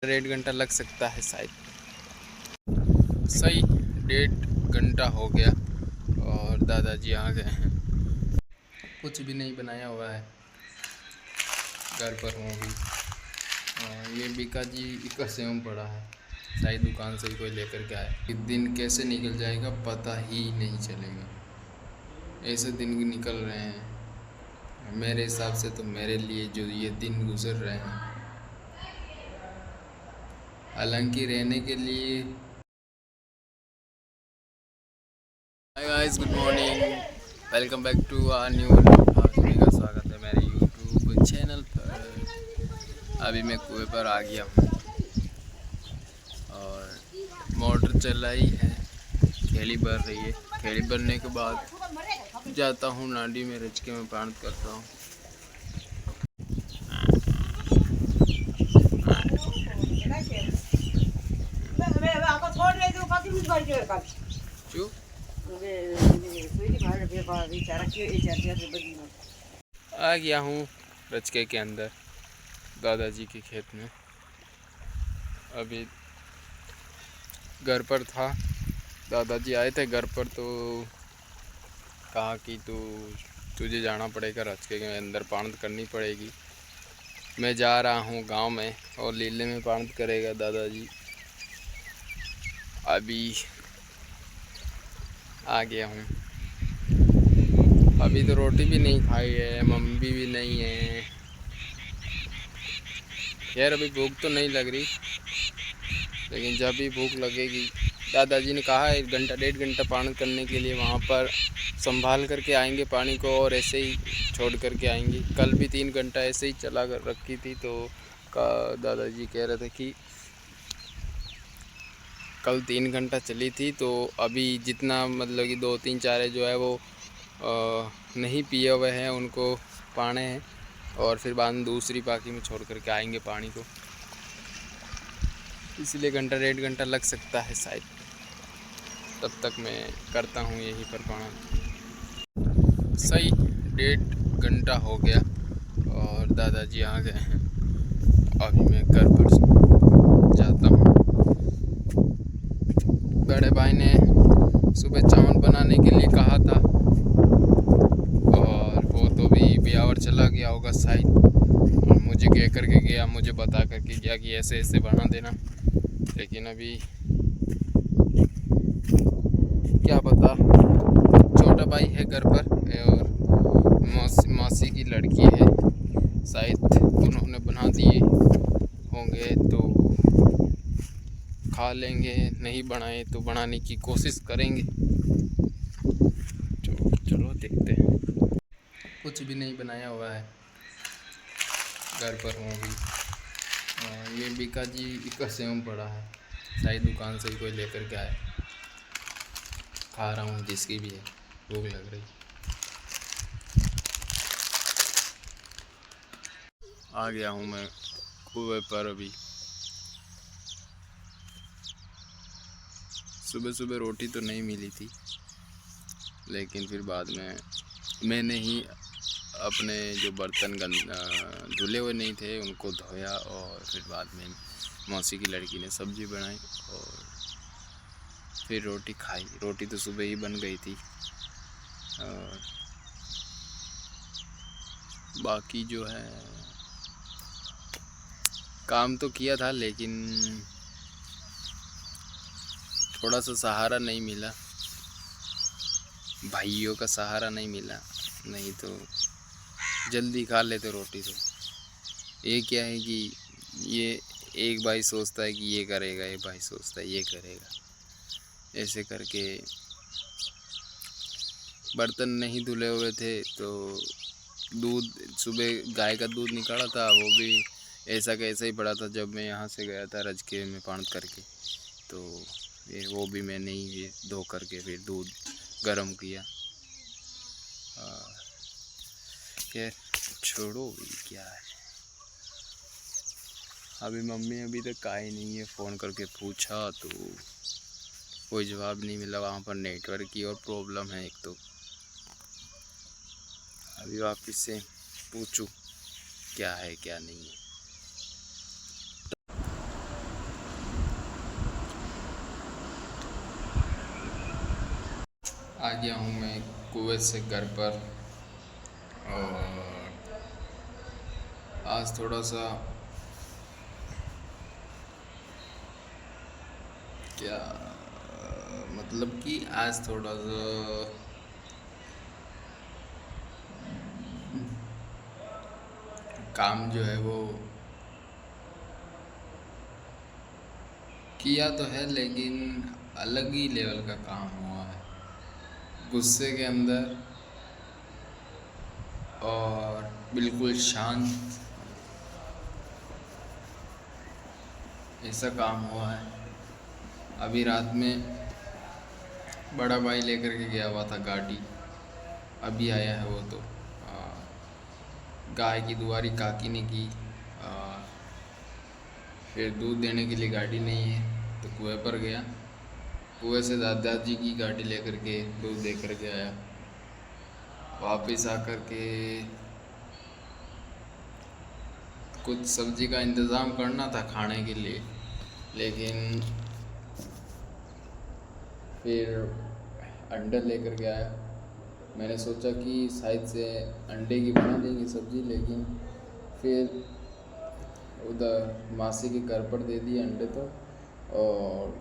1.5 घंटा लग सकता है शायद। सही 1.5 घंटा हो गया और दादाजी आ गए हैं। कुछ भी नहीं बनाया हुआ है, घर पर हूँ अभी। और ये बीका जी का सेव पड़ा है, शायद दुकान से ही कोई लेकर के आए। एक दिन कैसे निकल जाएगा पता ही नहीं चलेगा, ऐसे दिन निकल रहे हैं। मेरे हिसाब से तो मेरे लिए जो ये दिन गुजर रहे हैं, हालांकि रहने के लिए। Hi guys, good morning, welcome back to our new. आप सभी का स्वागत है मेरे यूट्यूब चैनल पर। अभी मैं कुएं पर आ गया हूँ और मोटर चलाई है, खेली भर रही है। खेली भरने के बाद जाता हूँ नाडी में, रचके में पानी करता हूँ। आ गया हूँ रचके के अंदर, दादाजी के खेत में। अभी घर पर था, दादाजी आए थे घर पर, तो कहा कि तुझे जाना पड़ेगा, रचके के अंदर पानी करनी पड़ेगी। मैं जा रहा हूँ गांव में और लीले में पानी करेगा दादाजी। अभी आ गया हूँ। अभी तो रोटी भी नहीं खाई है, मम्मी भी नहीं है। यार अभी भूख तो नहीं लग रही, लेकिन जब भी भूख लगेगी। दादाजी ने कहा 1 घंटा 1.5 घंटा पानी करने के लिए वहाँ पर संभाल करके आएंगे पानी को, और ऐसे ही छोड़ करके आएंगे। कल भी 3 घंटा ऐसे ही चला कर रखी थी, तो दादाजी कह रहे थे कि कल 3 घंटा चली थी, तो अभी जितना मतलब कि 2-3 चारे जो है वो नहीं पिए हुए हैं, उनको पाने हैं, और फिर बाद में दूसरी पाकी में छोड़ करके आएंगे पानी को। इसलिए 1-1.5 घंटा लग सकता है शायद। तब तक मैं करता हूँ यहीं पर पाना। सही 1.5 घंटा हो गया और दादाजी आ गए हैं। अभी मैं घर पर जाता हूँ। बड़े भाई ने सुबह चावल बनाने के लिए कहा था, और वो तो भी ब्यावर चला गया होगा शायद। मुझे कह करके गया, मुझे बता करके गया कि ऐसे ऐसे बना देना, लेकिन अभी क्या पता। छोटा भाई है घर पर, और मासी की लड़की है, शायद उन्होंने बना दिए होंगे तो खा लेंगे, नहीं बनाए तो बनाने की कोशिश करेंगे। तो चलो देखते हैं। कुछ भी नहीं बनाया हुआ है, घर पर हूँ अभी। ये बीका जी का सेव पड़ा है, शायद दुकान से ही कोई लेकर के आए। खा रहा हूँ, जिसकी भी है, भूख लग रही। आ गया हूँ मैं कुएं पर अभी। सुबह सुबह रोटी तो नहीं मिली थी, लेकिन फिर बाद में मैंने ही अपने जो बर्तन धुले हुए नहीं थे उनको धोया, और फिर बाद में मौसी की लड़की ने सब्जी बनाई और फिर रोटी खाई। रोटी तो सुबह ही बन गई थी, और बाकी जो है काम तो किया था, लेकिन थोड़ा सा सहारा नहीं मिला, भाइयों का सहारा नहीं मिला, नहीं तो जल्दी खा लेते रोटी। तो ये क्या है कि ये एक भाई सोचता है कि ये करेगा, एक भाई सोचता है ये करेगा, ऐसे करके बर्तन नहीं धुले हुए थे। तो दूध सुबह गाय का दूध निकाला था, वो भी ऐसा कैसा ही पड़ा था जब मैं यहाँ से गया था रजके में पानी करके। तो ये वो भी मैंने ही धो करके फिर दूध गर्म किया। खैर छोड़ो, भी क्या है। अभी मम्मी अभी तक आई नहीं है, फ़ोन करके पूछा तो कोई जवाब नहीं मिला। वहाँ पर नेटवर्क की और प्रॉब्लम है एक तो। अभी वापस से पूछूं क्या है क्या नहीं है। आ गया हूँ मैं कुवैत से घर पर। और आज थोड़ा सा क्या मतलब कि आज थोड़ा सा काम जो है वो किया तो है, लेकिन अलग ही लेवल का काम हुआ है, गुस्से के अंदर और बिल्कुल शांत, ऐसा काम हुआ है। अभी रात में बड़ा भाई लेकर के गया हुआ था गाड़ी, अभी आया है वो। तो गाय की दुआरी काकी ने की। फिर दूध देने के लिए गाड़ी नहीं है तो कुएं पर गया, कुएं से दादाजी की गाड़ी लेकर के दूध दे कर के आया। वापस आकर के कुछ सब्जी का इंतज़ाम करना था खाने के लिए, लेकिन फिर अंडा लेकर के आया। मैंने सोचा कि शायद से अंडे की बना देंगे सब्ज़ी, लेकिन फिर उधर मासी के घर पर दे दिए अंडे। तो और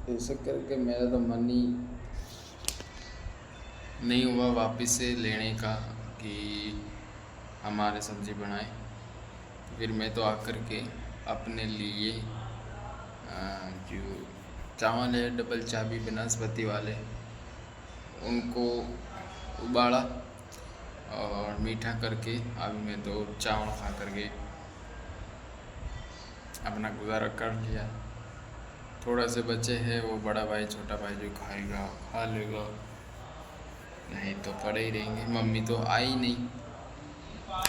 ऐसा करके मेरा तो मन ही नहीं हुआ वापस से लेने का कि हमारे सब्ज़ी बनाए। फिर मैं तो आकर के अपने लिए जो चावल है डबल चाबी बनस्पति वाले, उनको उबाला और मीठा करके अभी मैं तो चावल खा करके अपना गुजारा कर लिया। थोड़ा से बचे हैं, वो बड़ा भाई छोटा भाई जो खाएगा खा लेगा, नहीं तो पड़े ही रहेंगे। मम्मी तो आई नहीं,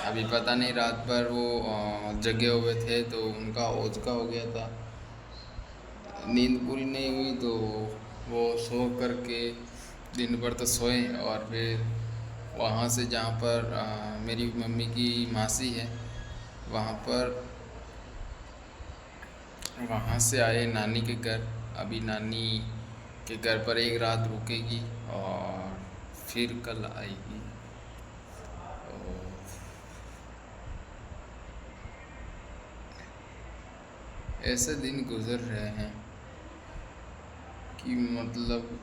अभी पता नहीं रात भर वो जगे हुए थे तो उनका ओझका हो गया था, नींद पूरी नहीं हुई, तो वो सो करके दिन भर तो सोए। और फिर वहाँ से जहाँ पर मेरी मम्मी की मासी है वहाँ से आए नानी के घर। अभी नानी के घर पर एक रात रुकेगी और फिर कल आएगी। ऐसे दिन गुजर रहे हैं कि मतलब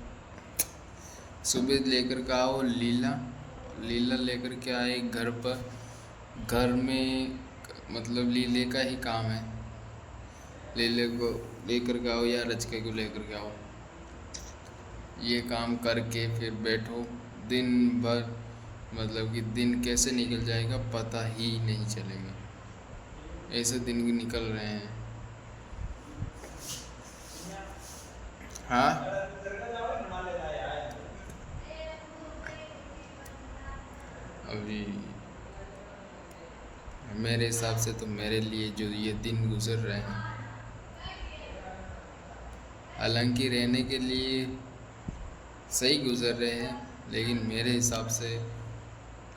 सुबह लेकर के आओ लीला लेकर के आए घर पर, घर में मतलब लीले का ही काम है, लीले को लेकर के आओ या रचके को लेकर के आओ, ये काम करके फिर बैठो दिन भर। मतलब कि दिन कैसे निकल जाएगा पता ही नहीं चलेगा, ऐसे दिन निकल रहे हैं। हाँ, अभी मेरे हिसाब से तो मेरे लिए जो ये दिन गुजर रहे हैं, हालांकि रहने के लिए सही गुजर रहे हैं, लेकिन मेरे हिसाब से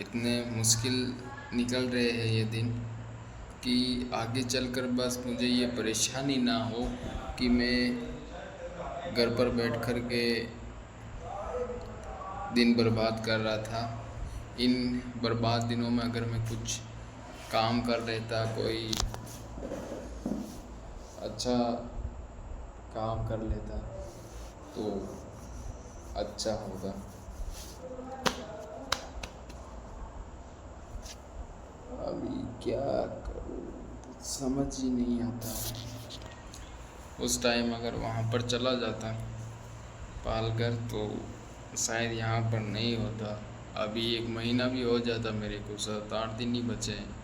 इतने मुश्किल निकल रहे हैं ये दिन कि आगे चलकर बस मुझे ये परेशानी ना हो कि मैं घर पर बैठ कर के दिन बर्बाद कर रहा था। इन बर्बाद दिनों में अगर मैं कुछ काम कर लेता, कोई अच्छा काम कर लेता तो अच्छा होगा। अभी क्या करूँ समझ ही नहीं आता है। उस टाइम अगर वहाँ पर चला जाता पालकर तो शायद यहाँ पर नहीं होता। अभी 1 महीना भी हो जाता मेरे को, 7-8 दिन ही बचे हैं।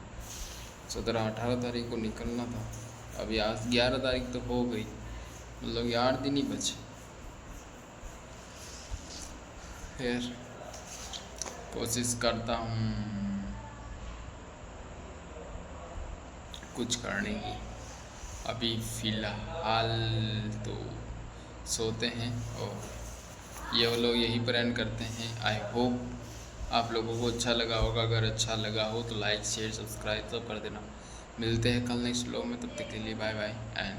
17-18 तारीख को निकलना था, अभी आज 11 तारीख तो हो गई, मतलब 8 दिन ही बचे। फिर कोशिश करता हूँ कुछ करने की। अभी फ़िलहाल तो सोते हैं और ये वो लोग यहीं पर एंड करते हैं। आई होप आप लोगों को अच्छा लगा होगा, अगर अच्छा लगा हो तो लाइक शेयर सब्सक्राइब सब कर देना। मिलते हैं कल नेक्स्ट व्लॉग में, तब तक के लिए बाय बाय एंड